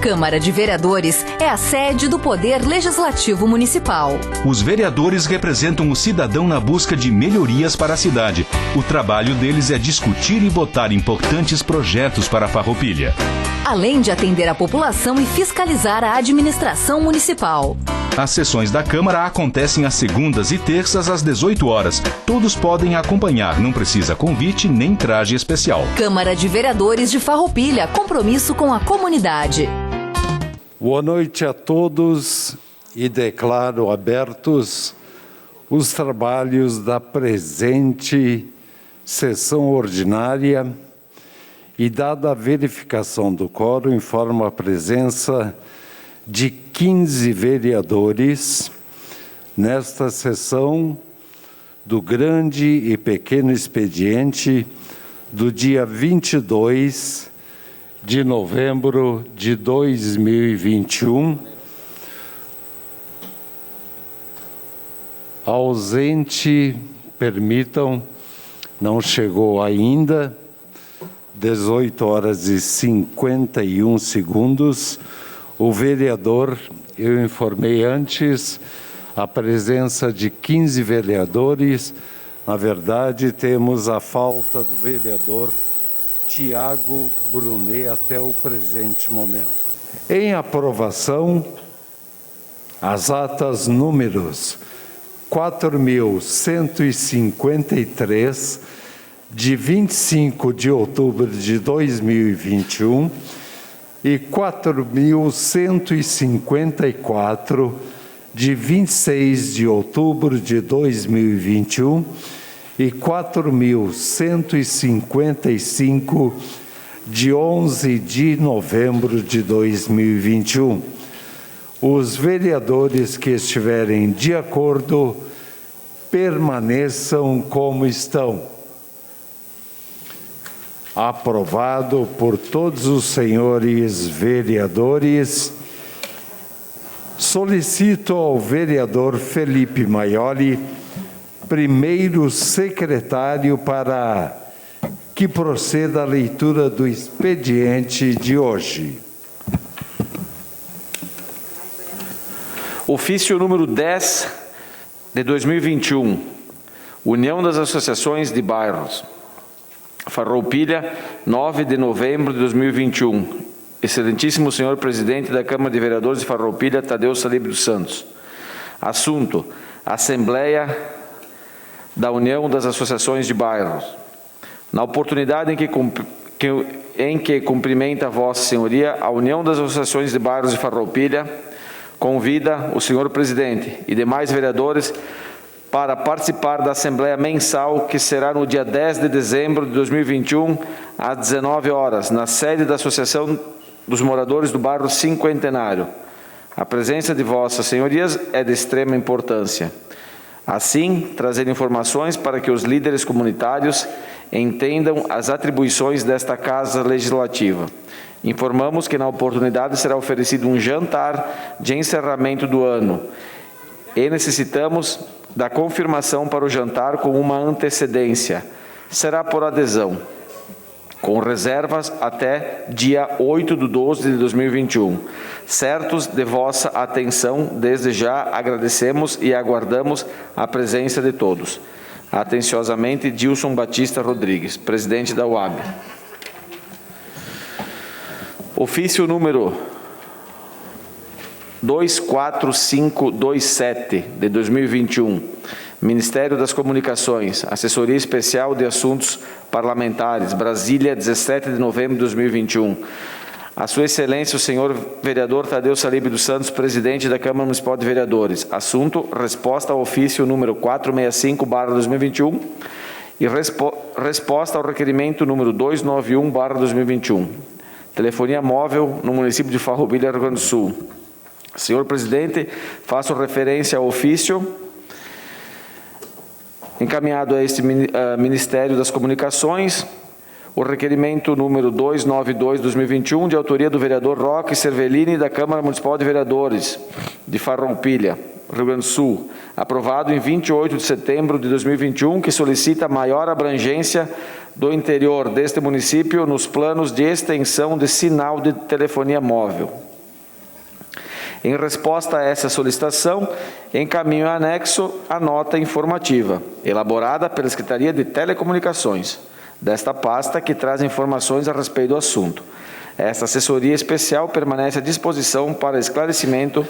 Câmara de Vereadores é a sede do Poder Legislativo Municipal. Os vereadores representam o cidadão na busca de melhorias para a cidade. O trabalho deles é discutir e votar importantes projetos para a Farroupilha, além de atender a população e fiscalizar a administração municipal. As sessões da Câmara acontecem às segundas e terças às 18 horas. Todos podem acompanhar, não precisa convite nem traje especial. Câmara de Vereadores de Farroupilha, compromisso com a comunidade. Boa noite a todos e declaro abertos os trabalhos da presente sessão ordinária e, dada a verificação do quórum, informo a presença de 15 vereadores nesta sessão do grande e pequeno expediente do dia 22 de novembro de 2021. Ausente, permitam, não chegou ainda, 18 horas e 51 segundos, o vereador, eu informei antes, a presença de 15 vereadores. Na verdade, temos a falta do vereador Tiago Brunet até o presente momento. Em aprovação, as atas números 4.153, de 25 de outubro de 2021, e 4.154, de 26 de outubro de 2021, e 4.155, de 11 de novembro de 2021. Os vereadores que estiverem de acordo, permaneçam como estão. Aprovado por todos os senhores vereadores. Solicito ao vereador Felipe Maioli, primeiro secretário, para que proceda a leitura do expediente de hoje. Ofício número 10 de 2021, União das Associações de Bairros. Farroupilha, 9 de novembro de 2021. Excelentíssimo senhor presidente da Câmara de Vereadores de Farroupilha, Tadeu Salib dos Santos. Assunto: Assembleia da União das Associações de Bairros. Na oportunidade em que cumprimenta Vossa Senhoria, a União das Associações de Bairros de Farroupilha convida o senhor presidente e demais vereadores para participar da Assembleia Mensal, que será no dia 10 de dezembro de 2021, às 19 horas, na sede da Associação dos Moradores do Bairro Cinquentenário. A presença de Vossas Senhorias é de extrema importância. Assim, trazer informações para que os líderes comunitários entendam as atribuições desta Casa Legislativa. Informamos que na oportunidade será oferecido um jantar de encerramento do ano e necessitamos da confirmação para o jantar com uma antecedência. Será por adesão, com reservas até dia 8/12 de 2021. Certos de vossa atenção, desde já agradecemos e aguardamos a presença de todos. Atenciosamente, Dilson Batista Rodrigues, presidente da UAB. Ofício número 24527 de 2021, Ministério das Comunicações, Assessoria Especial de Assuntos Parlamentares, Brasília, 17 de novembro de 2021. A Sua Excelência, o senhor vereador Tadeu Salib dos Santos, presidente da Câmara Municipal de Vereadores. Assunto: resposta ao ofício número 465/2021 e resposta ao requerimento número 291/2021. Telefonia móvel no município de Farroupilha, Rio Grande do Sul. Senhor presidente, faço referência ao ofício encaminhado a este Ministério das Comunicações, o requerimento número 292/2021, de autoria do vereador Roque Cervellini, da Câmara Municipal de Vereadores de Farroupilha, Rio Grande do Sul, aprovado em 28 de setembro de 2021, que solicita maior abrangência do interior deste município nos planos de extensão de sinal de telefonia móvel. Em resposta a essa solicitação, encaminho anexo a nota informativa, elaborada pela Secretaria de Telecomunicações, desta pasta que traz informações a respeito do assunto. Esta assessoria especial permanece à disposição para esclarecimento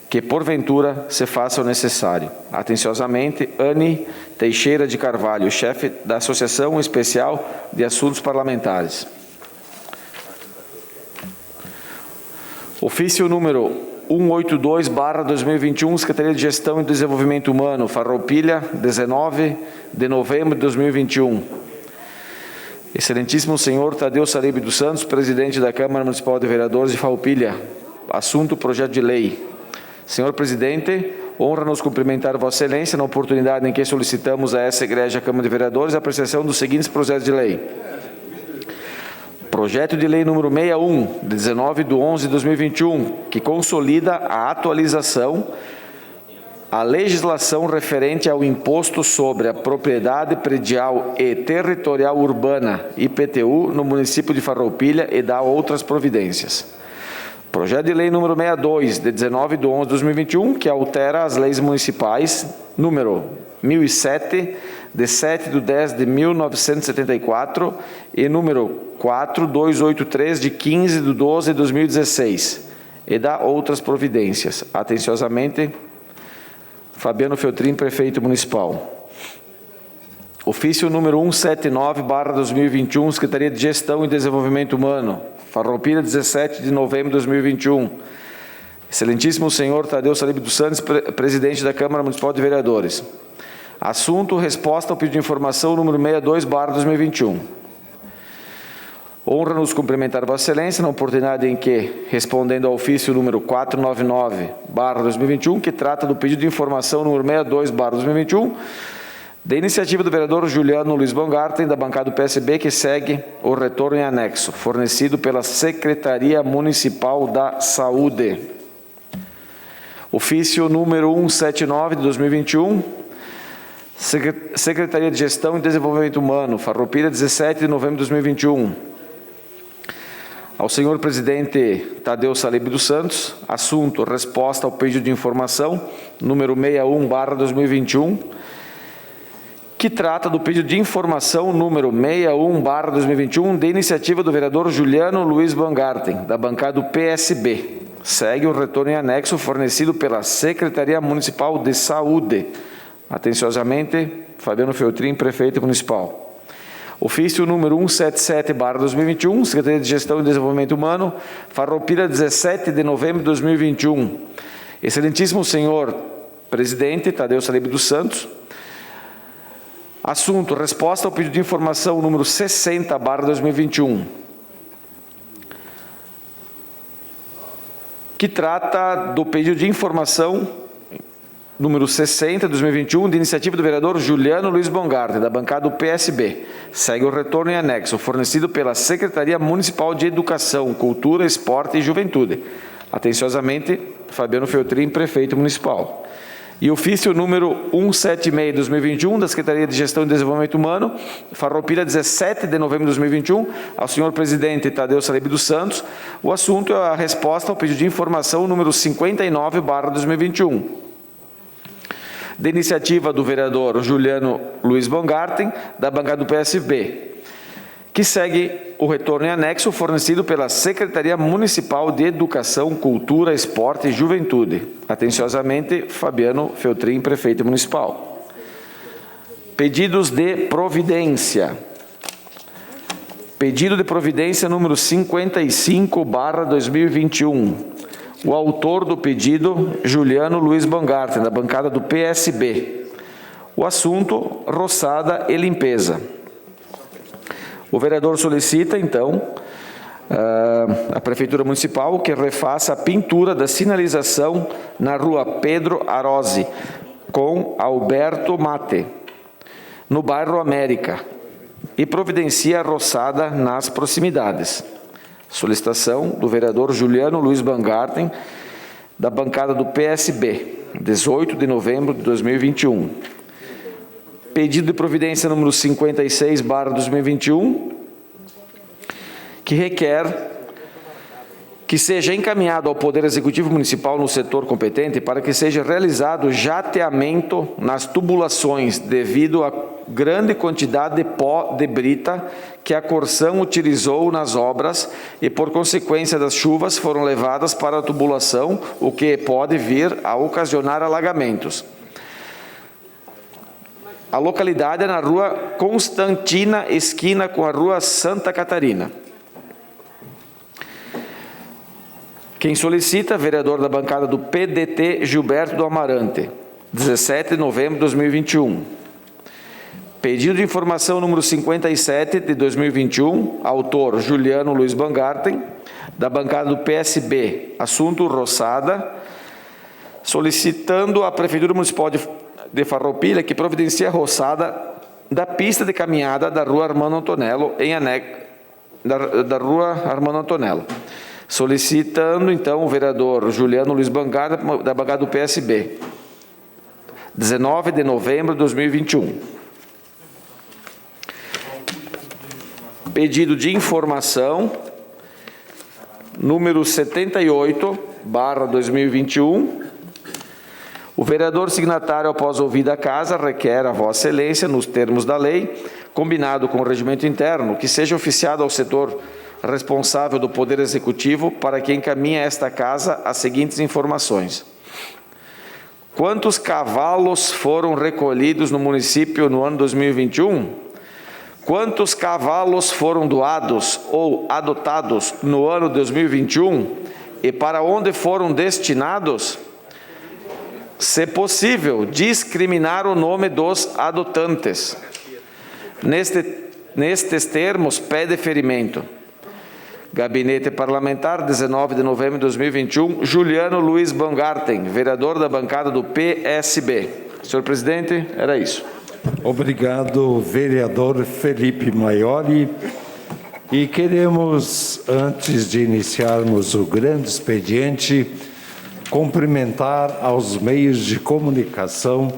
que, porventura, se faça o necessário. Atenciosamente, Anne Teixeira de Carvalho, chefe da Associação Especial de Assuntos Parlamentares. Ofício número 182/2021, Secretaria de Gestão e Desenvolvimento Humano, Farroupilha, 19 de novembro de 2021. Excelentíssimo senhor Tadeu Salib dos Santos, presidente da Câmara Municipal de Vereadores de Farroupilha. Assunto: projeto de lei. Senhor presidente, honra-nos cumprimentar Vossa Excelência na oportunidade em que solicitamos a essa Igreja Câmara de Vereadores a apreciação dos seguintes projetos de lei. Projeto de lei número 61, de 19/11/2021, que consolida a atualização à legislação referente ao Imposto sobre a Propriedade Predial e Territorial Urbana, IPTU, no município de Farroupilha e dá outras providências. Projeto de lei número 62, de 19/11/2021, que altera as leis municipais número 1007, de 7/10/1974 e número 4283, de 15/12/2016 e dá outras providências. Atenciosamente, Fabiano Feltrin, prefeito municipal. Ofício número 179/2021, Secretaria de Gestão e Desenvolvimento Humano, Farroupilha, 17 de novembro de 2021. Excelentíssimo senhor Tadeu Salib dos Santos, presidente da Câmara Municipal de Vereadores. Assunto: resposta ao pedido de informação número 62/2021. Honra-nos cumprimentar Vossa Excelência na oportunidade em que, respondendo ao ofício número 499/2021, que trata do pedido de informação número 62/2021, da iniciativa do vereador Juliano Luiz Baumgarten, da bancada do PSB, que segue o retorno em anexo, fornecido pela Secretaria Municipal da Saúde. Ofício número 179/2021, Secretaria de Gestão e Desenvolvimento Humano, Farroupilha, 17 de novembro de 2021. Ao senhor presidente Tadeu Salib dos Santos, assunto: resposta ao pedido de informação número 61/2021, que trata do pedido de informação número 61/2021, de iniciativa do vereador Juliano Luiz Baumgarten, da bancada do PSB. Segue o retorno em anexo fornecido pela Secretaria Municipal de Saúde. Atenciosamente, Fabiano Feltrin, prefeito municipal. Ofício número 177/2021, Secretaria de Gestão e Desenvolvimento Humano, Farroupilha, 17 de novembro de 2021. Excelentíssimo senhor presidente Tadeu Salib dos Santos. Assunto: resposta ao pedido de informação número 60/2021, que trata do pedido de informação número 60/2021, de iniciativa do vereador Juliano Luiz Baumgarten, da bancada do PSB. Segue o retorno em anexo, fornecido pela Secretaria Municipal de Educação, Cultura, Esporte e Juventude. Atenciosamente, Fabiano Feltrin, prefeito municipal. E ofício número 176/2021, da Secretaria de Gestão e Desenvolvimento Humano, Farroupilha, 17 de novembro de 2021, ao senhor presidente Tadeu Salib dos Santos. O assunto é a resposta ao pedido de informação número 59/2021. De iniciativa do vereador Juliano Luiz Baumgarten, da bancada do PSB, que segue o retorno em anexo fornecido pela Secretaria Municipal de Educação, Cultura, Esporte e Juventude. Atenciosamente, Fabiano Feltrin, prefeito municipal. Pedidos de providência. Pedido de providência número 55/2021. O autor do pedido, Juliano Luiz Baumgarten, da bancada do PSB. O assunto: roçada e limpeza. O vereador solicita, então, a Prefeitura Municipal que refaça a pintura da sinalização na rua Pedro Arozzi, com Alberto Mate, no bairro América, e providencia a roçada nas proximidades. Solicitação do vereador Juliano Luiz Baumgarten, da bancada do PSB, 18 de novembro de 2021. Pedido de providência número 56/2021, que requer que seja encaminhado ao Poder Executivo Municipal no setor competente para que seja realizado jateamento nas tubulações devido à grande quantidade de pó de brita que a Corsan utilizou nas obras e, por consequência das chuvas, foram levadas para a tubulação, o que pode vir a ocasionar alagamentos. A localidade é na Rua Constantina, esquina com a Rua Santa Catarina. Quem solicita, vereador da bancada do PDT, Gilberto do Amarante, 17 de novembro de 2021. Pedido de informação número 57 de 2021, autor Juliano Luiz Baumgarten, da bancada do PSB, assunto Roçada, solicitando à Prefeitura Municipal de Farroupilha que providencie a roçada da pista de caminhada da Rua Armando Antonello, em anexo da Rua Armando Antonello. Solicitando, então, o vereador Juliano Luiz Baumgarten, da bancada do PSB, 19 de novembro de 2021. Pedido de informação, número 78/2021. O vereador signatário, após ouvida a casa, requer a Vossa Excelência, nos termos da lei, combinado com o regimento interno, que seja oficiado ao setor responsável do Poder Executivo para que encaminhe a esta casa as seguintes informações. Quantos cavalos foram recolhidos no município no ano 2021? Quantos cavalos foram doados ou adotados no ano 2021 e para onde foram destinados? Se possível, discriminar o nome dos adotantes. Nestes termos, pede deferimento. Gabinete Parlamentar, 19 de novembro de 2021, Juliano Luiz Baumgarten, vereador da bancada do PSB. Senhor presidente, era isso. Obrigado, vereador Felipe Maioli. E queremos, antes de iniciarmos o grande expediente, cumprimentar aos meios de comunicação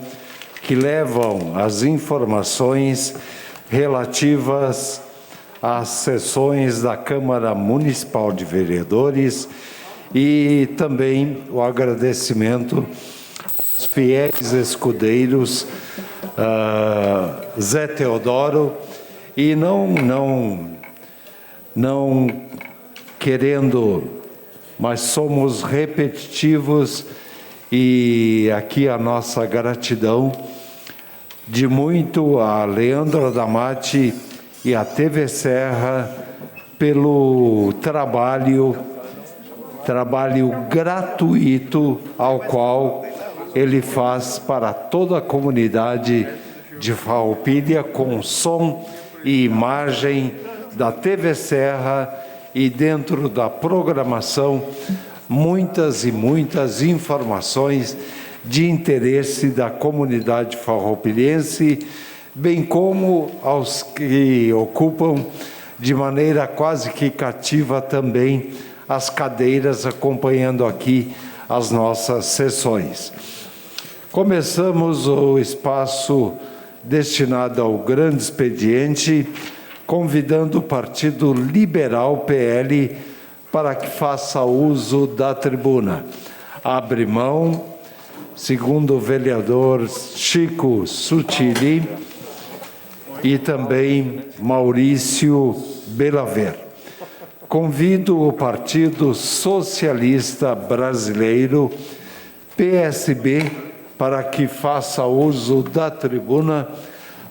que levam as informações relativas às sessões da Câmara Municipal de Vereadores e também o agradecimento aos fiéis escudeiros Zé Teodoro e não querendo, mas somos repetitivos e aqui a nossa gratidão de muito a Leandro Adamati e a TV Serra pelo trabalho gratuito ao qual ele faz para toda a comunidade de Farroupilha com som e imagem da TV Serra e dentro da programação muitas e muitas informações de interesse da comunidade farroupilhense, bem como aos que ocupam de maneira quase que cativa também as cadeiras acompanhando aqui as nossas sessões. Começamos o espaço destinado ao grande expediente, convidando o Partido Liberal PL para que faça uso da tribuna. Abre mão, segundo o vereador Chico Sutili e também Maurício Belaver. Convido o Partido Socialista Brasileiro, PSB, para que faça uso da tribuna.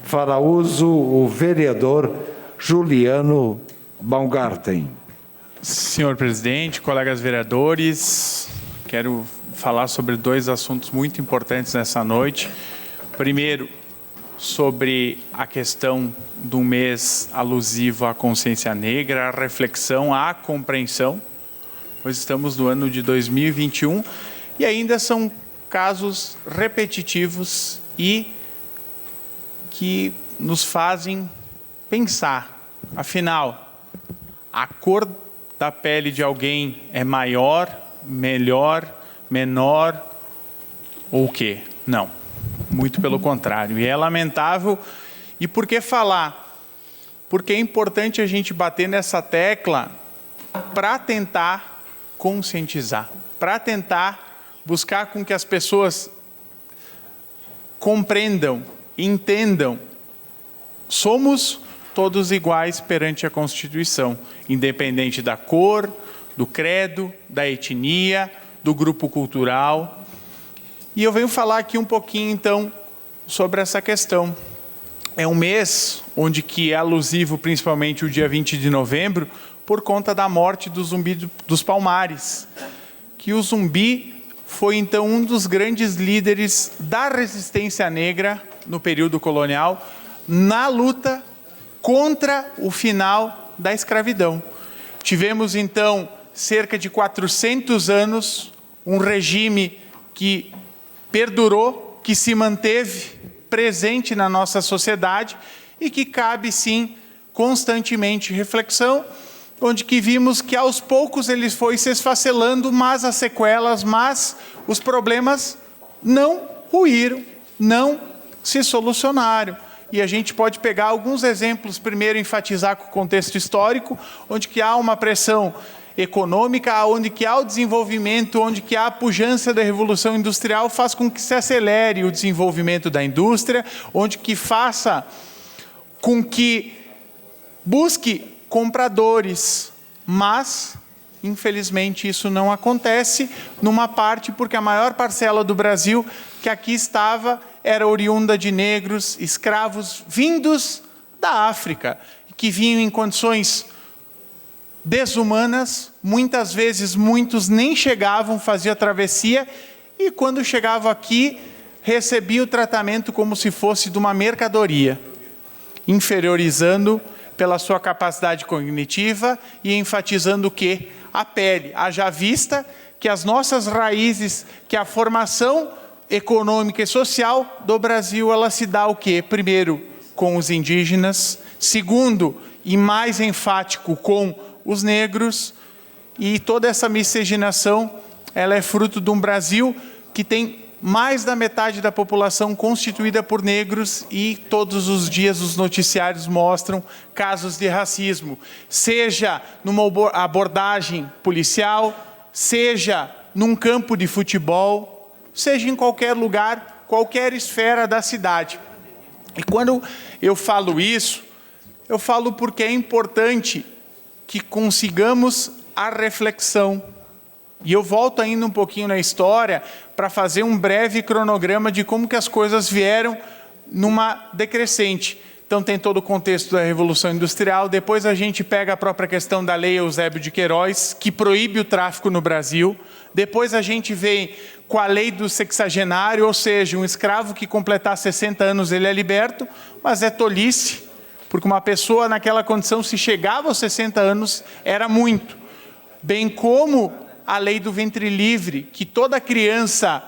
Fará uso o vereador Juliano Baumgarten. Senhor presidente, colegas vereadores, quero falar sobre dois assuntos muito importantes nessa noite. Primeiro, sobre a questão do mês alusivo à consciência negra, a reflexão, a compreensão, pois estamos no ano de 2021 e ainda são casos repetitivos e que nos fazem pensar, afinal, a cor da pele de alguém é maior, melhor, menor ou o quê? Não, muito pelo contrário. E é lamentável. E por que falar? Porque é importante a gente bater nessa tecla para tentar conscientizar, para tentar buscar com que as pessoas compreendam, entendam, somos todos iguais perante a Constituição, independente da cor, do credo, da etnia, do grupo cultural. E eu venho falar aqui um pouquinho, então, sobre essa questão. É um mês onde que é alusivo principalmente o dia 20 de novembro, por conta da morte do Zumbi dos Palmares, que o Zumbi foi então um dos grandes líderes da resistência negra no período colonial, na luta contra o final da escravidão. Tivemos então cerca de 400 anos, um regime que perdurou, que se manteve presente na nossa sociedade e que cabe sim constantemente reflexão, onde que vimos que aos poucos ele foi se esfacelando, mas as sequelas, mas os problemas não ruíram, não se solucionaram. E a gente pode pegar alguns exemplos, primeiro enfatizar com o contexto histórico, onde que há uma pressão econômica, onde que há o desenvolvimento, onde que há a pujança da Revolução Industrial, faz com que se acelere o desenvolvimento da indústria, onde que faça com que busque compradores, mas, infelizmente, isso não acontece numa parte, porque a maior parcela do Brasil que aqui estava era oriunda de negros, escravos, vindos da África, que vinham em condições desumanas, muitas vezes muitos nem chegavam, faziam a travessia, e quando chegavam aqui, recebiam o tratamento como se fosse de uma mercadoria, inferiorizando pela sua capacidade cognitiva e enfatizando o quê? A pele, haja vista que as nossas raízes, que a formação econômica e social do Brasil, ela se dá o quê? Primeiro, com os indígenas, segundo, e mais enfático, com os negros, e toda essa miscigenação, ela é fruto de um Brasil que tem mais da metade da população constituída por negros, e todos os dias os noticiários mostram casos de racismo, seja numa abordagem policial, seja num campo de futebol, seja em qualquer lugar, qualquer esfera da cidade. E quando eu falo isso, eu falo porque é importante que consigamos a reflexão. E eu volto ainda um pouquinho na história para fazer um breve cronograma de como que as coisas vieram numa decrescente. Então tem todo o contexto da Revolução Industrial, depois a gente pega a própria questão da Lei Eusébio de Queiroz, que proíbe o tráfico no Brasil, depois a gente vem com a Lei do Sexagenário, ou seja, um escravo que completar 60 anos ele é liberto, mas é tolice, porque uma pessoa naquela condição, se chegava aos 60 anos, era muito. Bem como a lei do ventre livre, que toda criança,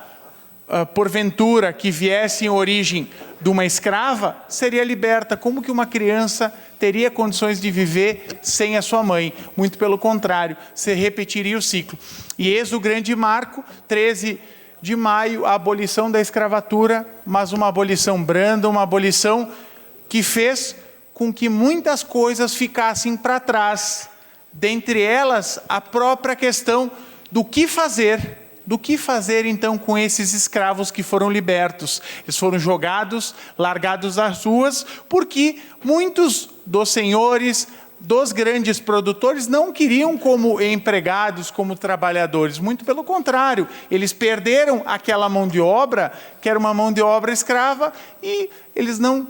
porventura, que viesse em origem de uma escrava, seria liberta. Como que uma criança teria condições de viver sem a sua mãe? Muito pelo contrário, se repetiria o ciclo. E eis o grande marco, 13 de maio, a abolição da escravatura, mas uma abolição branda, uma abolição que fez com que muitas coisas ficassem para trás, dentre elas a própria questão do que fazer então com esses escravos que foram libertos. Eles foram jogados, largados às ruas, porque muitos dos senhores, dos grandes produtores, não queriam como empregados, como trabalhadores, muito pelo contrário, eles perderam aquela mão de obra, que era uma mão de obra escrava, e eles não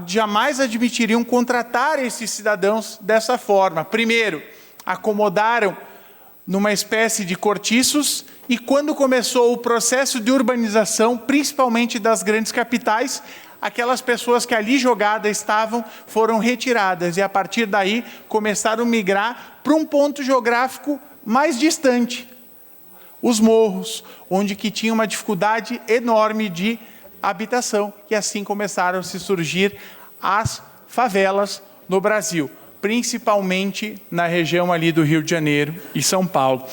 jamais admitiriam contratar esses cidadãos dessa forma. Primeiro, acomodaram numa espécie de cortiços, e quando começou o processo de urbanização, principalmente das grandes capitais, aquelas pessoas que ali jogadas estavam, foram retiradas, e a partir daí começaram a migrar para um ponto geográfico mais distante, os morros, onde que tinha uma dificuldade enorme de habitação, e assim começaram a se surgir as favelas no Brasil, principalmente na região ali do Rio de Janeiro e São Paulo.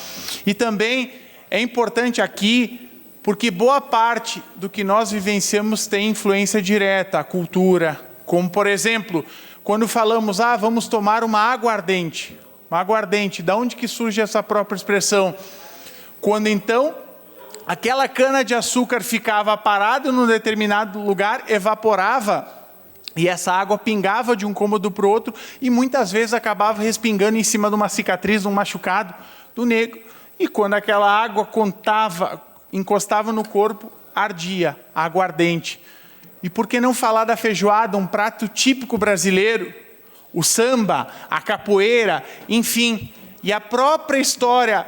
E também é importante aqui, porque boa parte do que nós vivenciamos tem influência direta, a cultura, como por exemplo, quando falamos, vamos tomar uma água ardente, aguardente. Da onde que surge essa própria expressão? Quando então aquela cana-de-açúcar ficava parada num determinado lugar, evaporava, e essa água pingava de um cômodo para o outro, e muitas vezes acabava respingando em cima de uma cicatriz, um machucado do negro. E quando aquela água encostava no corpo, ardia, aguardente. E por que não falar da feijoada, um prato típico brasileiro? O samba, a capoeira, enfim. E a própria história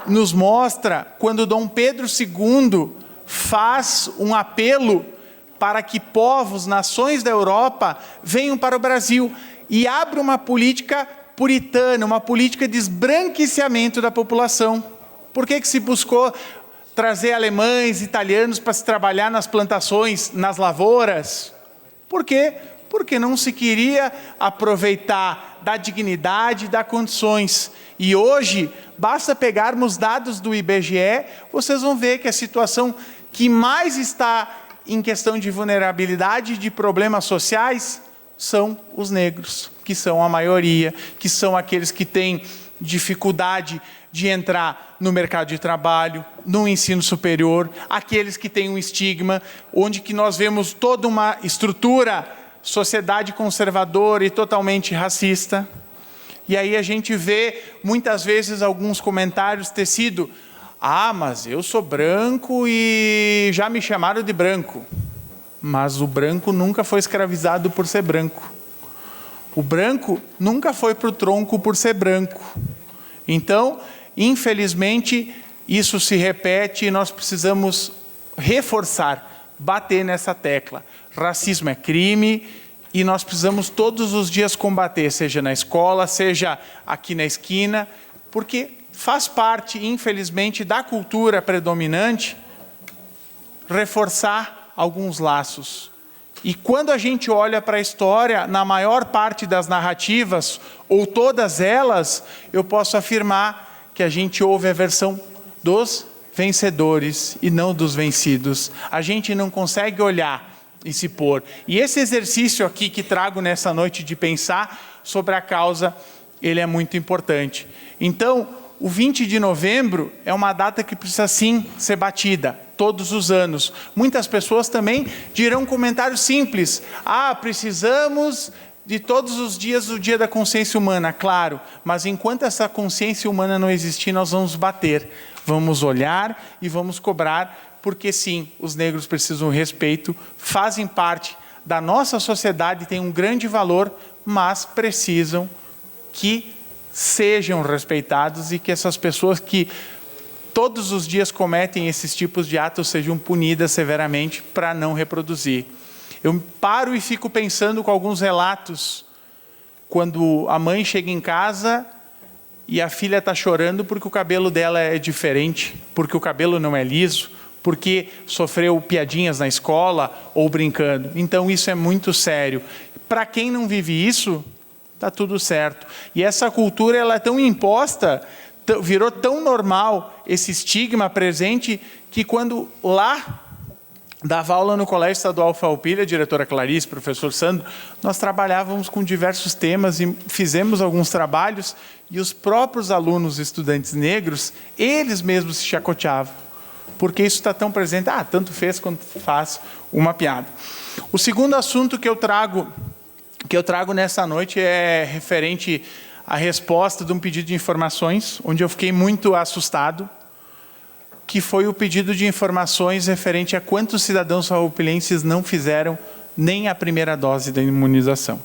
nos mostra quando Dom Pedro II faz um apelo para que povos, nações da Europa venham para o Brasil e abre uma política puritana, uma política de esbranquiciamento da população. Por que se buscou trazer alemães, italianos para se trabalhar nas plantações, nas lavouras? Por quê? Porque não se queria aproveitar da dignidade, das condições. E hoje, basta pegarmos dados do IBGE, vocês vão ver que a situação que mais está em questão de vulnerabilidade, de problemas sociais, são os negros, que são a maioria, que são aqueles que têm dificuldade de entrar no mercado de trabalho, no ensino superior, aqueles que têm um estigma, onde que nós vemos toda uma estrutura, sociedade conservadora e totalmente racista. E aí a gente vê, muitas vezes, alguns comentários ter sido: ah, mas eu sou branco e já me chamaram de branco. Mas o branco nunca foi escravizado por ser branco. O branco nunca foi para o tronco por ser branco. Então, infelizmente, isso se repete e nós precisamos reforçar, bater nessa tecla. Racismo é crime e nós precisamos todos os dias combater, seja na escola, seja aqui na esquina, porque faz parte, infelizmente, da cultura predominante reforçar alguns laços. E quando a gente olha para a história, na maior parte das narrativas, ou todas elas, eu posso afirmar que a gente ouve a versão dos vencedores e não dos vencidos. A gente não consegue olhar e se pôr. E esse exercício aqui que trago nessa noite de pensar sobre a causa, ele é muito importante. Então, o 20 de novembro é uma data que precisa sim ser batida, todos os anos. Muitas pessoas também dirão um comentário simples: ah, precisamos de todos os dias o Dia da Consciência Humana. Claro, mas enquanto essa consciência humana não existir, nós vamos bater, vamos olhar e vamos cobrar, porque sim, os negros precisam de respeito, fazem parte da nossa sociedade, têm um grande valor, mas precisam que sejam respeitados e que essas pessoas que todos os dias cometem esses tipos de atos sejam punidas severamente para não reproduzir. Eu paro e fico pensando com alguns relatos, quando a mãe chega em casa e a filha está chorando porque o cabelo dela é diferente, porque o cabelo não é liso, porque sofreu piadinhas na escola ou brincando. Então isso é muito sério. Para quem não vive isso, está tudo certo. E essa cultura ela é tão imposta, virou tão normal esse estigma presente, que quando lá dava aula no Colégio Estadual Farroupilha, a diretora Clarice, professor Sandro, nós trabalhávamos com diversos temas e fizemos alguns trabalhos, e os próprios alunos estudantes negros, eles mesmos se chacoteavam, porque isso está tão presente, tanto fez quanto faz uma piada. O segundo assunto que eu trago nessa noite é referente à resposta de um pedido de informações, onde eu fiquei muito assustado, que foi o pedido de informações referente a quantos cidadãos farroupilenses não fizeram nem a primeira dose da imunização.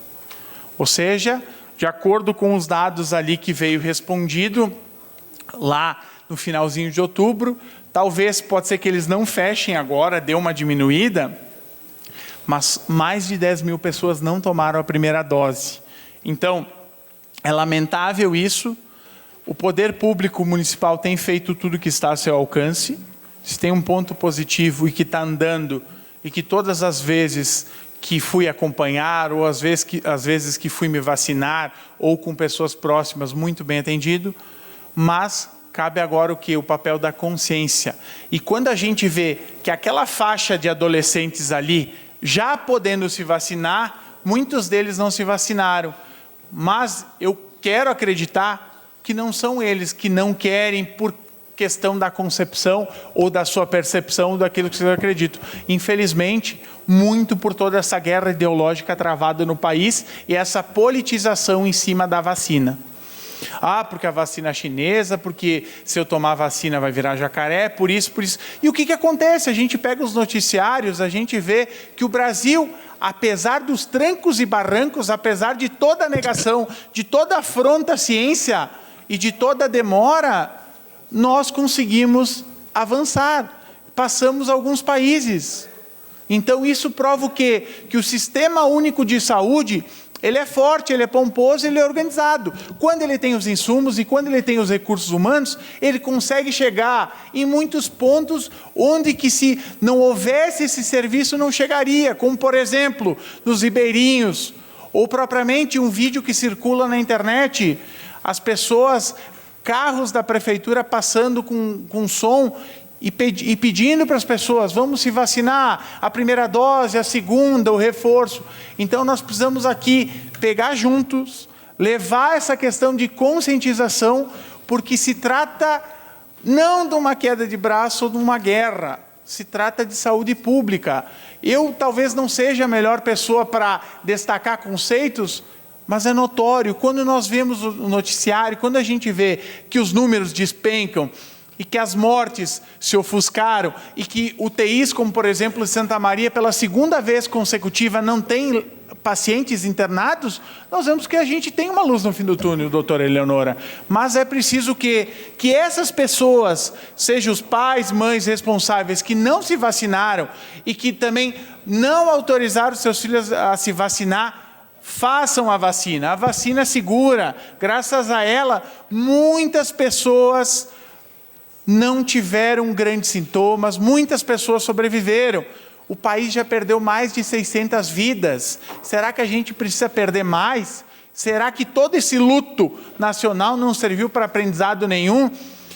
Ou seja, de acordo com os dados ali que veio respondido, lá no finalzinho de outubro, talvez pode ser que eles não fechem agora, deu uma diminuída, mas mais de 10 mil pessoas não tomaram a primeira dose. Então, é lamentável isso. O poder público municipal tem feito tudo que está a seu alcance. Se tem um ponto positivo e que está andando, e que todas as vezes que fui acompanhar, ou às vezes que fui me vacinar, ou com pessoas próximas, muito bem atendido, mas cabe agora o quê? O papel da consciência. E quando a gente vê que aquela faixa de adolescentes ali, já podendo se vacinar, muitos deles não se vacinaram. Mas eu quero acreditar que não são eles que não querem por questão da concepção ou da sua percepção daquilo que vocês acreditam. Infelizmente, muito por toda essa guerra ideológica travada no país e essa politização em cima da vacina. Porque a vacina é chinesa, porque se eu tomar vacina vai virar jacaré, por isso. E o que acontece? A gente pega os noticiários, a gente vê que o Brasil, apesar dos trancos e barrancos, apesar de toda a negação, de toda a afronta à ciência e de toda a demora, nós conseguimos avançar, passamos alguns países. Então isso prova o quê? Que o Sistema Único de Saúde, ele é forte, ele é pomposo, ele é organizado. Quando ele tem os insumos e quando ele tem os recursos humanos, ele consegue chegar em muitos pontos onde que se não houvesse esse serviço não chegaria, como por exemplo, nos ribeirinhos, ou propriamente um vídeo que circula na internet, as pessoas, carros da prefeitura passando com som e pedindo para as pessoas, vamos se vacinar, a primeira dose, a segunda, o reforço. Então nós precisamos aqui pegar juntos, levar essa questão de conscientização, porque se trata não de uma queda de braço ou de uma guerra, se trata de saúde pública. Eu talvez não seja a melhor pessoa para destacar conceitos, mas é notório, quando nós vemos o noticiário, quando a gente vê que os números despencam, e que as mortes se ofuscaram, e que UTIs, como por exemplo Santa Maria, pela segunda vez consecutiva, não tem pacientes internados, nós vemos que a gente tem uma luz no fim do túnel, doutora Eleonora. Mas é preciso que essas pessoas, sejam os pais, mães responsáveis que não se vacinaram e que também não autorizaram seus filhos a se vacinar, façam a vacina. A vacina é segura. Graças a ela, muitas pessoas não tiveram grandes sintomas, muitas pessoas sobreviveram. O país já perdeu mais de 600 vidas. Será que a gente precisa perder mais? Será que todo esse luto nacional não serviu para aprendizado nenhum?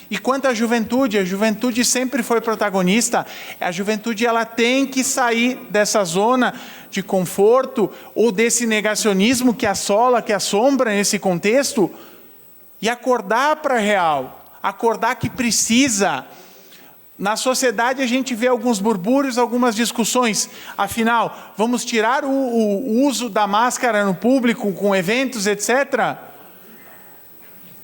E quanto à juventude, a juventude sempre foi protagonista. A juventude ela tem que sair dessa zona de conforto ou desse negacionismo que assola, que assombra nesse contexto e acordar para a real. Acordar que precisa. Na sociedade a gente vê alguns burburos, algumas discussões. Afinal, vamos tirar o uso da máscara no público, com eventos, etc.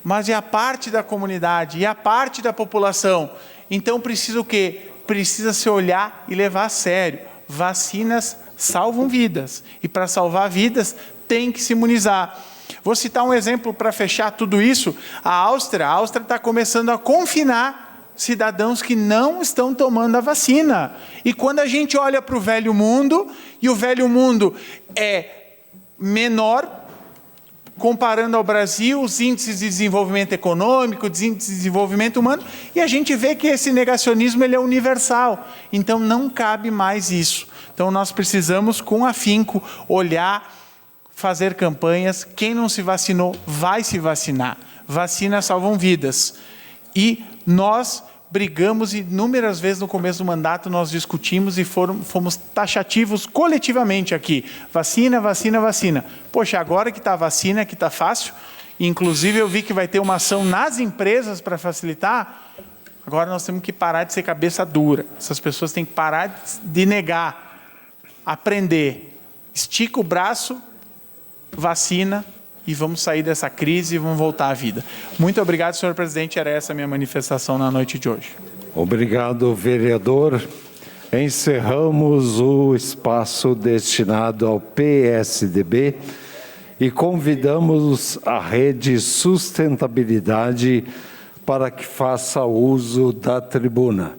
Mas e a parte da comunidade? E a parte da população? Então precisa o quê? Precisa se olhar e levar a sério. Vacinas salvam vidas. E para salvar vidas, tem que se imunizar. Vou citar um exemplo para fechar tudo isso. A Áustria está começando a confinar cidadãos que não estão tomando a vacina. E quando a gente olha para o velho mundo, e o velho mundo é menor, comparando ao Brasil, os índices de desenvolvimento econômico, os índices de desenvolvimento humano, e a gente vê que esse negacionismo ele é universal. Então não cabe mais isso. Então nós precisamos, com afinco, olhar, fazer campanhas. Quem não se vacinou, vai se vacinar. Vacinas salvam vidas. E nós brigamos inúmeras vezes no começo do mandato, nós discutimos e fomos taxativos coletivamente aqui. Vacina, vacina, vacina. Poxa, agora que está a vacina, que está fácil, inclusive eu vi que vai ter uma ação nas empresas para facilitar, agora nós temos que parar de ser cabeça dura. Essas pessoas têm que parar de negar, aprender. Estica o braço, vacina e vamos sair dessa crise e vamos voltar à vida. Muito obrigado, senhor presidente. Era essa a minha manifestação na noite de hoje. Obrigado, vereador. Encerramos o espaço destinado ao PSDB e convidamos a Rede Sustentabilidade para que faça uso da tribuna.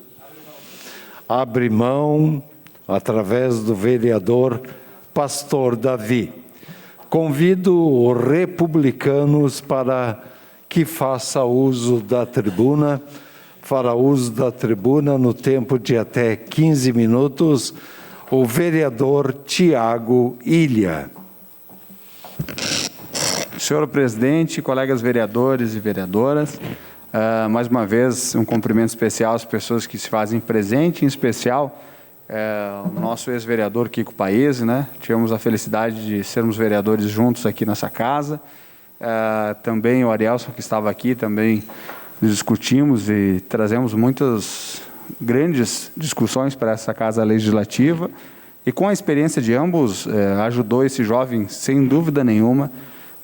Abre mão, através do vereador Pastor Davi. Convido os republicanos para que faça uso da tribuna. Fará uso da tribuna no tempo de até 15 minutos, o vereador Tiago Ilha. Senhor presidente, colegas vereadores e vereadoras, mais uma vez um cumprimento especial às pessoas que se fazem presente, em especial o nosso ex-vereador Kiko Paese, né? Tivemos a felicidade de sermos vereadores juntos aqui nessa casa. também o Arielson, que estava aqui, também discutimos e trazemos muitas grandes discussões para essa Casa Legislativa, e com a experiência de ambos, ajudou esse jovem, sem dúvida nenhuma,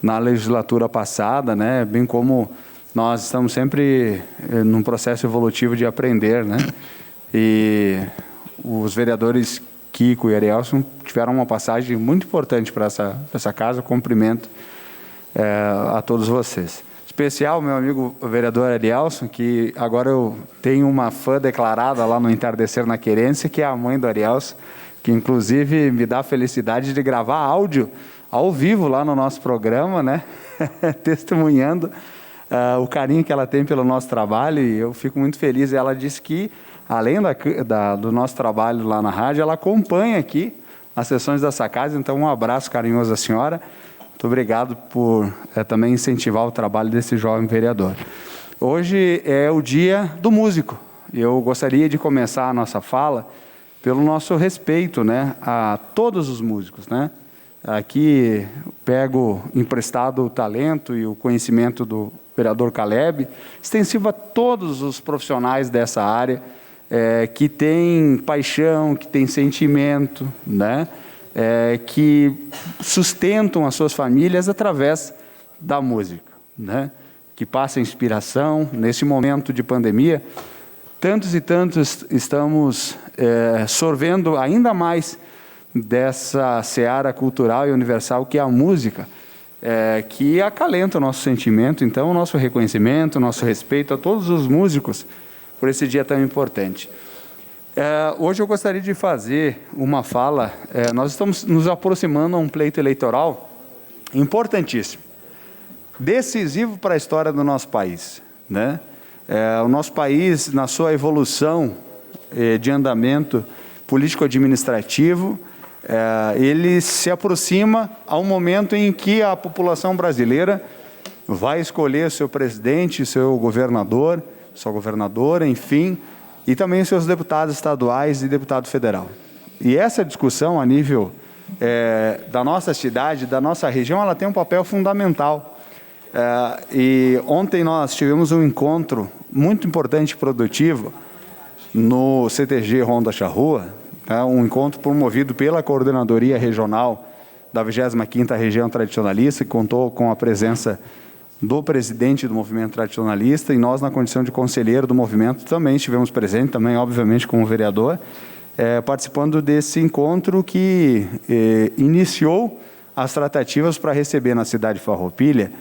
na legislatura passada, né? Bem como nós estamos sempre num processo evolutivo de aprender, né? E os vereadores Kiko e Arielson tiveram uma passagem muito importante para essa casa. Cumprimento a todos vocês. Especial, meu amigo vereador Arielson, que agora eu tenho uma fã declarada lá no Entardecer na Querência, que é a mãe do Arielson, que inclusive me dá a felicidade de gravar áudio ao vivo lá no nosso programa, né? Testemunhando o carinho que ela tem pelo nosso trabalho, e eu fico muito feliz. Ela disse que, além do nosso trabalho lá na rádio, ela acompanha aqui as sessões dessa casa. Então, um abraço carinhoso à senhora. Muito obrigado por também incentivar o trabalho desse jovem vereador. Hoje é o dia do músico. Eu gostaria de começar a nossa fala pelo nosso respeito, né, a todos os músicos, né? Aqui pego emprestado o talento e o conhecimento do vereador Caleb, extensivo a todos os profissionais dessa área, que têm paixão, que têm sentimento, né? Que sustentam as suas famílias através da música, né? Que passa inspiração. Nesse momento de pandemia, tantos e tantos estamos sorvendo ainda mais dessa seara cultural e universal que é a música, que acalenta o nosso sentimento. Então, o nosso reconhecimento, o nosso respeito a todos os músicos por esse dia tão importante. Hoje eu gostaria de fazer uma fala. Nós estamos nos aproximando a um pleito eleitoral importantíssimo, decisivo para a história do nosso país, né? O nosso país, na sua evolução de andamento político-administrativo, ele se aproxima a um momento em que a população brasileira vai escolher seu presidente, seu governador, sua governadora, enfim, e também seus deputados estaduais e deputado federal. E essa discussão a nível da nossa cidade, da nossa região, ela tem um papel fundamental. E ontem nós tivemos um encontro muito importante e produtivo no CTG Ronda Charrua, um encontro promovido pela Coordenadoria Regional da 25ª Região Tradicionalista, que contou com a presença do presidente do movimento tradicionalista, e nós, na condição de conselheiro do movimento, também estivemos presentes, também, obviamente, como vereador, participando desse encontro que iniciou as tratativas para receber na cidade de Farroupilha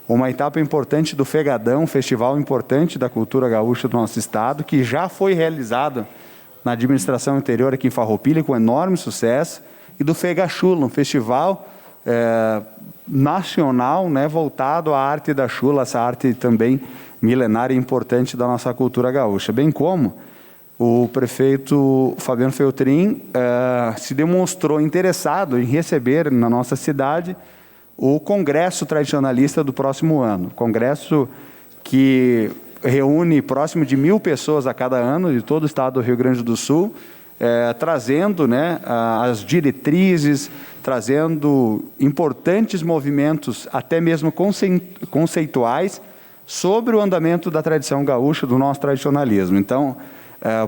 uma etapa importante do Fegadão, um festival importante da cultura gaúcha do nosso estado, que já foi realizado na administração anterior aqui em Farroupilha, com enorme sucesso, e do Fegachula, um festival nacional, né, voltado à arte da chula, essa arte também milenária e importante da nossa cultura gaúcha. Bem como o prefeito Fabiano Feltrin se demonstrou interessado em receber na nossa cidade o Congresso Tradicionalista do próximo ano. Congresso que reúne próximo de 1.000 pessoas a cada ano, de todo o estado do Rio Grande do Sul, trazendo, né, as diretrizes, trazendo importantes movimentos, até mesmo conceituais, sobre o andamento da tradição gaúcha, do nosso tradicionalismo. Então,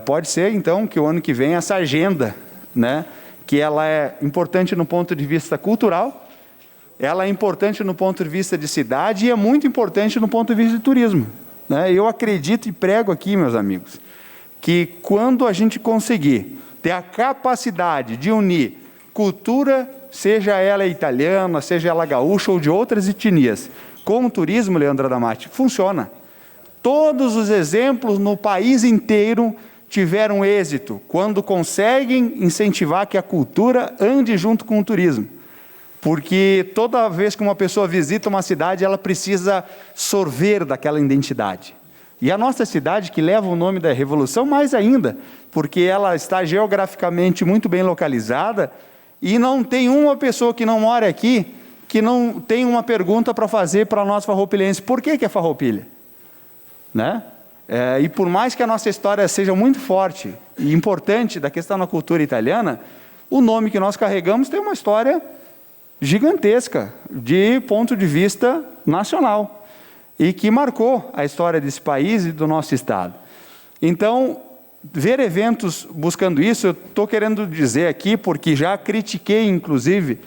pode ser, então, que o ano que vem essa agenda, né, que ela é importante no ponto de vista cultural, ela é importante no ponto de vista de cidade e é muito importante no ponto de vista de turismo, né? Eu acredito e prego aqui, meus amigos, que quando a gente conseguir ter a capacidade de unir cultura, seja ela italiana, seja ela gaúcha ou de outras etnias, com o turismo, Leandro Adamati, funciona. Todos os exemplos no país inteiro tiveram êxito quando conseguem incentivar que a cultura ande junto com o turismo. Porque toda vez que uma pessoa visita uma cidade, ela precisa sorver daquela identidade. E a nossa cidade, que leva o nome da Revolução, mais ainda, porque ela está geograficamente muito bem localizada e não tem uma pessoa que não mora aqui que não tem uma pergunta para fazer para nós farroupilhenses. Por que é Farroupilha? Né? E por mais que a nossa história seja muito forte e importante da questão da cultura italiana, o nome que nós carregamos tem uma história gigantesca, de ponto de vista nacional e que marcou a história desse país e do nosso estado. Então, ver eventos buscando isso, eu estou querendo dizer aqui, porque já critiquei, inclusive,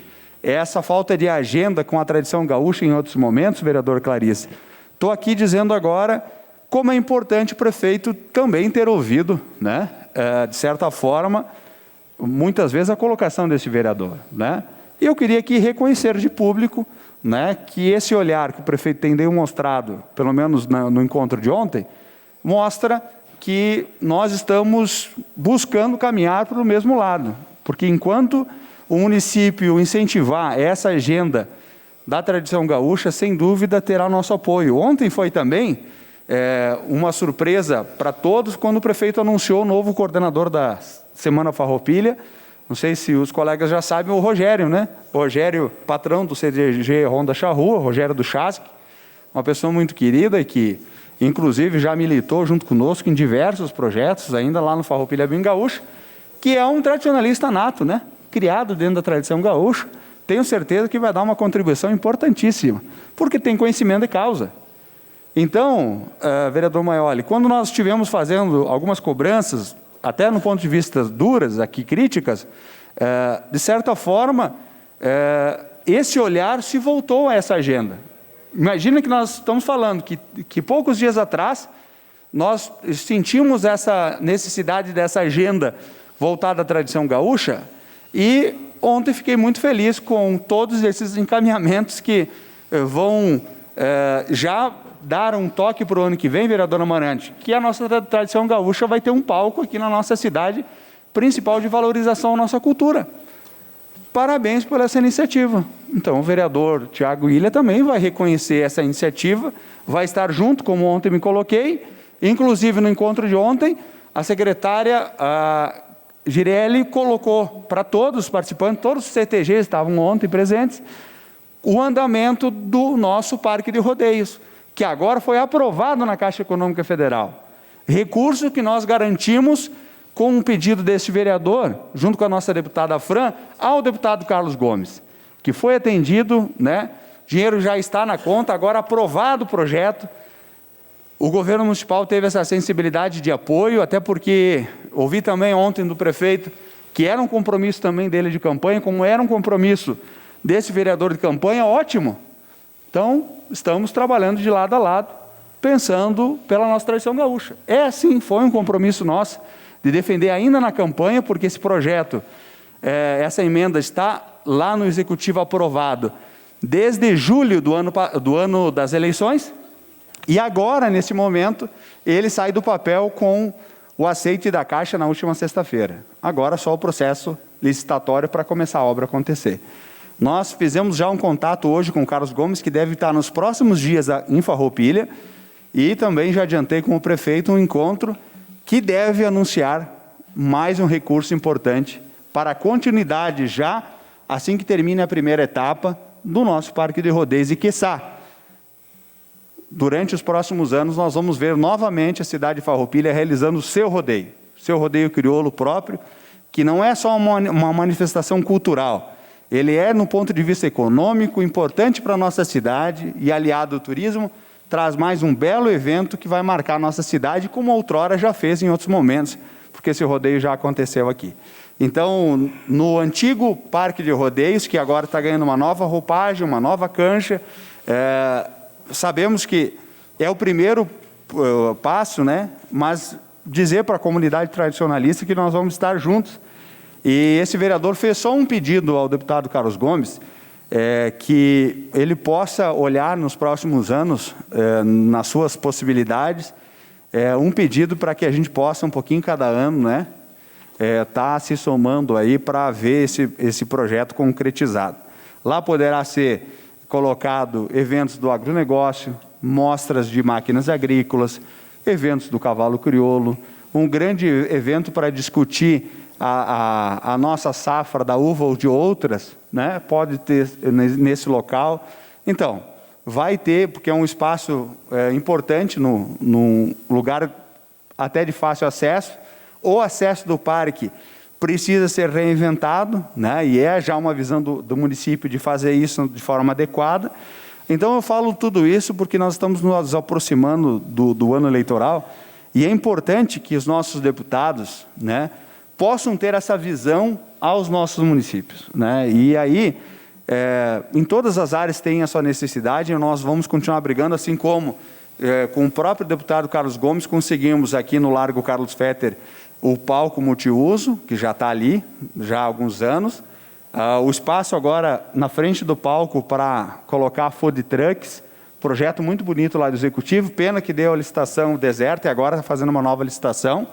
essa falta de agenda com a tradição gaúcha em outros momentos, vereador Clarice. Estou aqui dizendo agora como é importante o prefeito também ter ouvido, né, de certa forma, muitas vezes a colocação desse vereador, né? E eu queria aqui reconhecer de público, né, que esse olhar que o prefeito tem demonstrado, pelo menos no encontro de ontem, mostra que nós estamos buscando caminhar para o mesmo lado, porque enquanto o município incentivar essa agenda da tradição gaúcha, sem dúvida terá nosso apoio. Ontem foi também uma surpresa para todos quando o prefeito anunciou o novo coordenador da Semana Farroupilha. Não sei se os colegas já sabem, o Rogério, né? O Rogério, patrão do CDG Ronda Charrua, Rogério do Chasque, uma pessoa muito querida e que, inclusive, já militou junto conosco em diversos projetos, ainda lá no Farroupilha Bem Gaúcha, que é um tradicionalista nato, né? Criado dentro da tradição gaúcha. Tenho certeza que vai dar uma contribuição importantíssima, porque tem conhecimento de causa. Então, vereador Maioli, quando nós estivemos fazendo algumas cobranças, até no ponto de vista duras, aqui críticas, de certa forma, esse olhar se voltou a essa agenda. Imagina que nós estamos falando que poucos dias atrás nós sentimos essa necessidade dessa agenda voltada à tradição gaúcha e ontem fiquei muito feliz com todos esses encaminhamentos que vão já dar um toque para o ano que vem, vereadora Amarante, que a nossa tradição gaúcha vai ter um palco aqui na nossa cidade principal de valorização à nossa cultura. Parabéns por essa iniciativa. Então, o vereador Tiago Ilha também vai reconhecer essa iniciativa, vai estar junto, como ontem me coloquei, inclusive no encontro de ontem, a secretária Girelli colocou para todos os participantes, todos os CTGs estavam ontem presentes, o andamento do nosso Parque de Rodeios, que agora foi aprovado na Caixa Econômica Federal. Recurso que nós garantimos com um pedido deste vereador, junto com a nossa deputada Fran, ao deputado Carlos Gomes, que foi atendido, né? Dinheiro já está na conta, agora aprovado o projeto. O governo municipal teve essa sensibilidade de apoio, até porque ouvi também ontem do prefeito que era um compromisso também dele de campanha, como era um compromisso desse vereador de campanha, ótimo. Então, estamos trabalhando de lado a lado, pensando pela nossa tradição gaúcha. Sim, foi um compromisso nosso de defender ainda na campanha, porque esse projeto, essa emenda está lá no Executivo aprovado desde julho do ano das eleições, e agora, nesse momento, ele sai do papel com o aceite da Caixa na última sexta-feira. Agora só o processo licitatório para começar a obra acontecer. Nós fizemos já um contato hoje com o Carlos Gomes, que deve estar nos próximos dias em Farroupilha, e também já adiantei com o prefeito um encontro que deve anunciar mais um recurso importante para a continuidade já, assim que termine a primeira etapa do nosso Parque de Rodeios. E quiçá, durante os próximos anos, nós vamos ver novamente a cidade de Farroupilha realizando o seu rodeio crioulo próprio, que não é só uma manifestação cultural, ele é, no ponto de vista econômico, importante para a nossa cidade e, aliado ao turismo, traz mais um belo evento que vai marcar a nossa cidade, como outrora já fez em outros momentos, porque esse rodeio já aconteceu aqui. Então, no antigo Parque de Rodeios, que agora está ganhando uma nova roupagem, uma nova cancha, sabemos que é o primeiro passo, né? Mas dizer para a comunidade tradicionalista que nós vamos estar juntos. E esse vereador fez só um pedido ao deputado Carlos Gomes, que ele possa olhar nos próximos anos, nas suas possibilidades, um pedido para que a gente possa, um pouquinho cada ano, né, tá se somando aí para ver esse projeto concretizado. Lá poderá ser colocado eventos do agronegócio, mostras de máquinas agrícolas, eventos do cavalo crioulo, um grande evento para discutir a nossa safra da uva ou de outras, né? Pode ter nesse local. Então, vai ter, porque é um espaço importante, num lugar até de fácil acesso. O acesso do parque precisa ser reinventado, né? E já uma visão do município de fazer isso de forma adequada. Então, eu falo tudo isso porque nós estamos nos aproximando do ano eleitoral e é importante que os nossos deputados, né, possam ter essa visão aos nossos municípios, né? E aí, em todas as áreas tem a sua necessidade e nós vamos continuar brigando, assim como com o próprio deputado Carlos Gomes conseguimos aqui no Largo Carlos Fetter o palco multiuso, que já está ali, já há alguns anos, o espaço agora na frente do palco para colocar food trucks, projeto muito bonito lá do Executivo, pena que deu a licitação deserta e agora está fazendo uma nova licitação.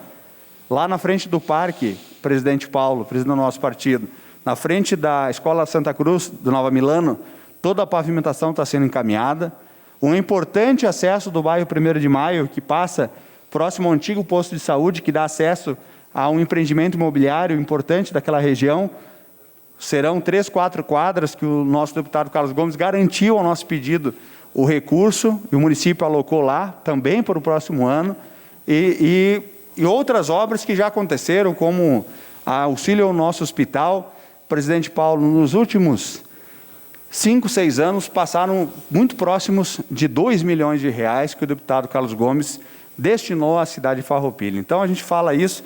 Lá na frente do parque, Presidente Paulo, presidente do nosso partido, na frente da Escola Santa Cruz, do Nova Milano, toda a pavimentação está sendo encaminhada. Um importante acesso do bairro 1º de Maio, que passa próximo ao antigo posto de saúde, que dá acesso a um empreendimento imobiliário importante daquela região. Serão 3, 4 quadras que o nosso deputado Carlos Gomes garantiu ao nosso pedido o recurso, e o município alocou lá, também para o próximo ano, e outras obras que já aconteceram, como auxílio ao nosso hospital. Presidente Paulo, nos últimos 5, 6 anos, passaram muito próximos de R$2 milhões que o deputado Carlos Gomes destinou à cidade de Farroupilha. Então, a gente fala isso,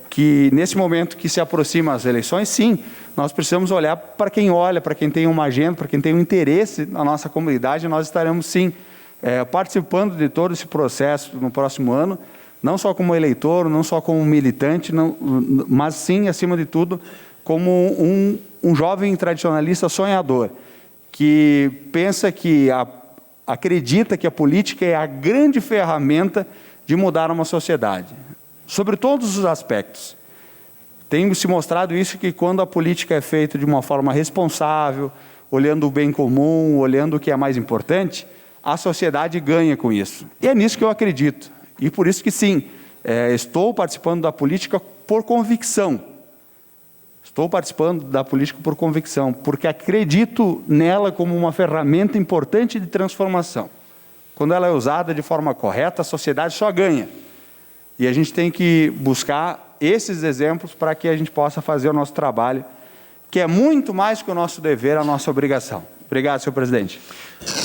que nesse momento que se aproxima as eleições, sim, nós precisamos olhar para quem olha, para quem tem uma agenda, para quem tem um interesse na nossa comunidade, nós estaremos, sim, participando de todo esse processo no próximo ano, não só como eleitor, não só como militante, mas sim, acima de tudo, como um jovem tradicionalista sonhador, que pensa que acredita que a política é a grande ferramenta de mudar uma sociedade, sobre todos os aspectos. Tem se mostrado isso, que quando a política é feita de uma forma responsável, olhando o bem comum, olhando o que é mais importante, a sociedade ganha com isso. E é nisso que eu acredito. E por isso que sim, estou participando da política por convicção. Estou participando da política por convicção, porque acredito nela como uma ferramenta importante de transformação. Quando ela é usada de forma correta, a sociedade só ganha. E a gente tem que buscar esses exemplos para que a gente possa fazer o nosso trabalho, que é muito mais que o nosso dever, a nossa obrigação. Obrigado, senhor presidente.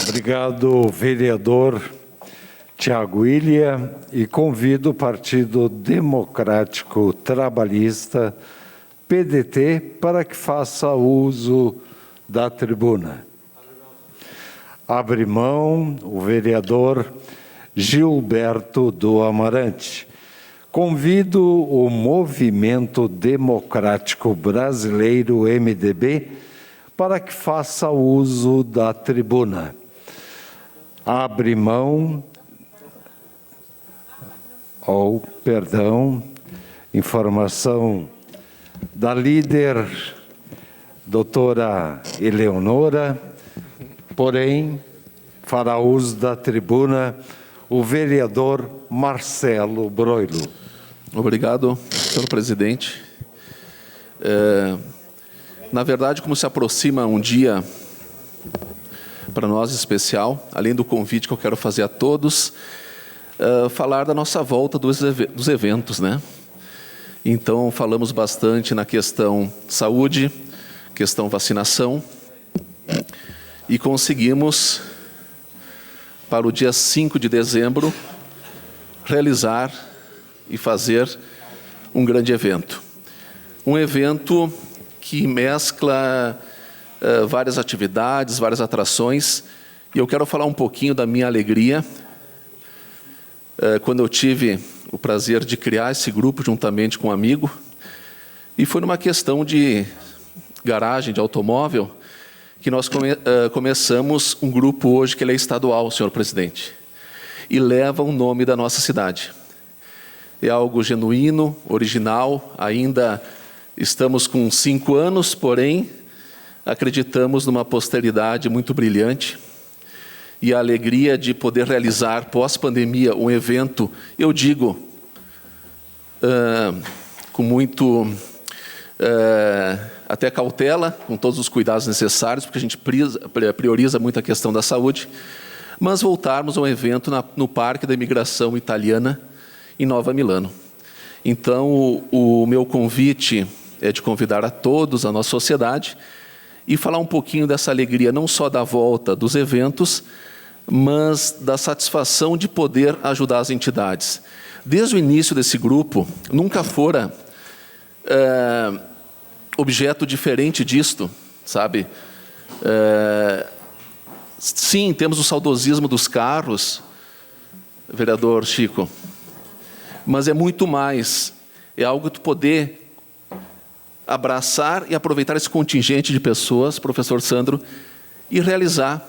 Obrigado, vereador Tiago Ilha, e convido o Partido Democrático Trabalhista, PDT, para que faça uso da tribuna. Abre mão o vereador Gilberto do Amarante. Convido o Movimento Democrático Brasileiro, MDB, para que faça uso da tribuna. Abre mão, informação da líder, doutora Eleonora, porém, fará uso da tribuna o vereador Marcelo Broilo. Obrigado, senhor presidente. Na verdade, como se aproxima um dia para nós especial, além do convite que eu quero fazer a todos, falar da nossa volta dos eventos, né? Então, falamos bastante na questão saúde, questão vacinação, e conseguimos, para o dia 5 de dezembro, realizar e fazer um grande evento. Um evento que mescla várias atividades, várias atrações, e eu quero falar um pouquinho da minha alegria quando eu tive o prazer de criar esse grupo juntamente com um amigo, e foi numa questão de garagem de automóvel que nós começamos um grupo hoje que ele é estadual, senhor presidente, e leva o nome da nossa cidade. É algo genuíno, original, ainda estamos com 5 anos, porém acreditamos numa posteridade muito brilhante, e a alegria de poder realizar, pós-pandemia, um evento, eu digo, com muito, até cautela, com todos os cuidados necessários, porque a gente prioriza muito a questão da saúde, mas voltarmos a um evento no Parque da Imigração Italiana, em Nova Milano. Então, o meu convite é de convidar a todos, a nossa sociedade, e falar um pouquinho dessa alegria, não só da volta dos eventos, mas da satisfação de poder ajudar as entidades. Desde o início desse grupo, nunca fora objeto diferente disto, sabe? Sim, temos o saudosismo dos carros, vereador Chico, mas é muito mais. É algo de poder abraçar e aproveitar esse contingente de pessoas, professor Sandro, e realizar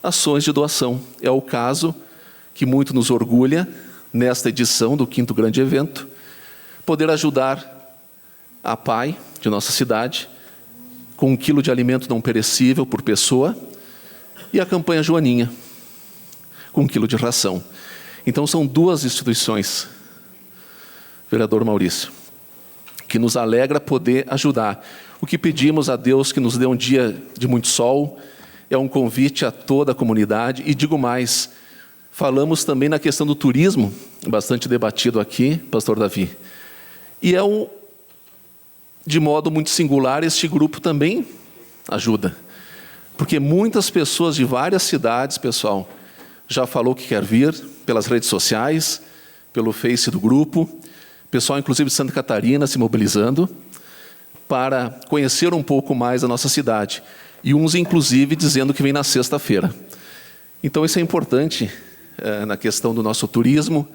ações de doação. É o caso que muito nos orgulha, nesta edição do 5º grande evento, poder ajudar a PAI de nossa cidade com 1 quilo de alimento não perecível por pessoa e a campanha Joaninha com 1 quilo de ração. Então são 2 instituições, vereador Maurício, que nos alegra poder ajudar. O que pedimos a Deus que nos dê um dia de muito sol, é um convite a toda a comunidade, e digo mais, falamos também na questão do turismo, bastante debatido aqui, pastor Davi, e de modo muito singular, este grupo também ajuda, porque muitas pessoas de várias cidades, pessoal, já falou que quer vir, pelas redes sociais, pelo Face do grupo, pessoal inclusive de Santa Catarina se mobilizando para conhecer um pouco mais a nossa cidade. E uns inclusive dizendo que vem na sexta-feira. Então isso é importante na questão do nosso turismo,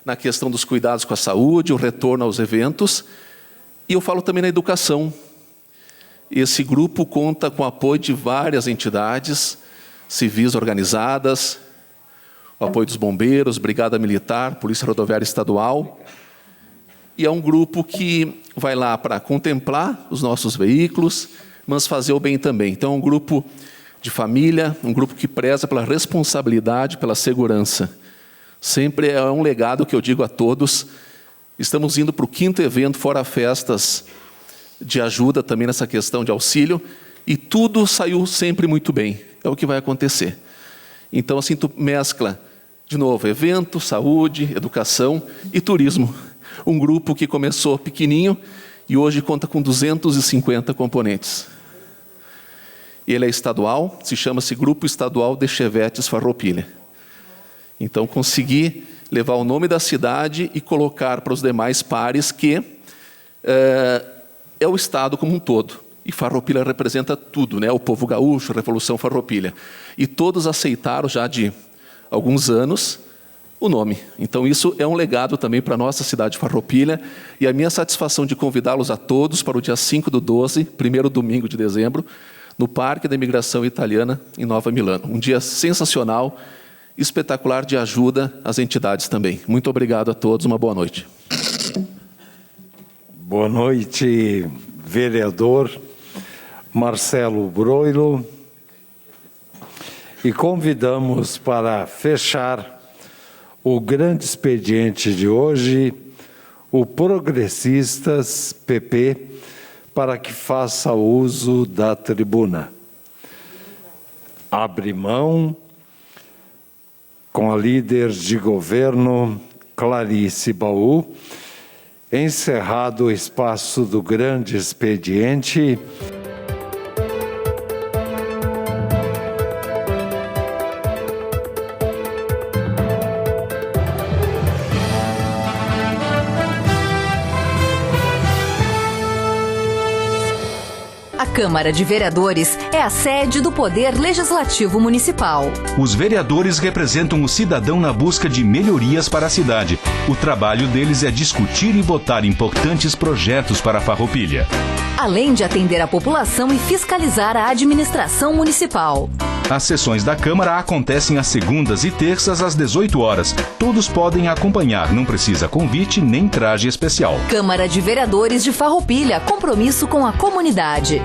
na questão dos cuidados com a saúde, o retorno aos eventos. E eu falo também na educação. Esse grupo conta com o apoio de várias entidades civis organizadas, o apoio dos bombeiros, Brigada Militar, Polícia Rodoviária Estadual. E é um grupo que vai lá para contemplar os nossos veículos, mas fazer o bem também. Então é um grupo de família, um grupo que preza pela responsabilidade, pela segurança. Sempre é um legado que eu digo a todos. Estamos indo para o 5º evento, fora festas de ajuda também nessa questão de auxílio, e tudo saiu sempre muito bem. É o que vai acontecer. Então assim tu mescla, de novo, evento, saúde, educação e turismo. Um grupo que começou pequenininho e hoje conta com 250 componentes. Ele é estadual, se chama-se Grupo Estadual de Chevetes Farroupilha. Então, consegui levar o nome da cidade e colocar para os demais pares que é o Estado como um todo. E Farroupilha representa tudo, né? O povo gaúcho, a Revolução Farroupilha. E todos aceitaram já de alguns anos o nome. Então isso é um legado também para a nossa cidade de Farroupilha, e a minha satisfação de convidá-los a todos para o dia 5/12, primeiro domingo de dezembro, no Parque da Imigração Italiana, em Nova Milano. Um dia sensacional, espetacular de ajuda às entidades também. Muito obrigado a todos, uma boa noite. Boa noite, vereador Marcelo Broilo. E convidamos para fechar o grande expediente de hoje, o Progressistas PP, para que faça uso da tribuna. Abre mão com a líder de governo, Clarice Baú. Encerrado o espaço do grande expediente. A Câmara de Vereadores é a sede do Poder Legislativo Municipal. Os vereadores representam o cidadão na busca de melhorias para a cidade. O trabalho deles é discutir e votar importantes projetos para a Farroupilha. Além de atender a população e fiscalizar a administração municipal. As sessões da Câmara acontecem às segundas e terças às 18 horas. Todos podem acompanhar, não precisa convite nem traje especial. Câmara de Vereadores de Farroupilha, compromisso com a comunidade.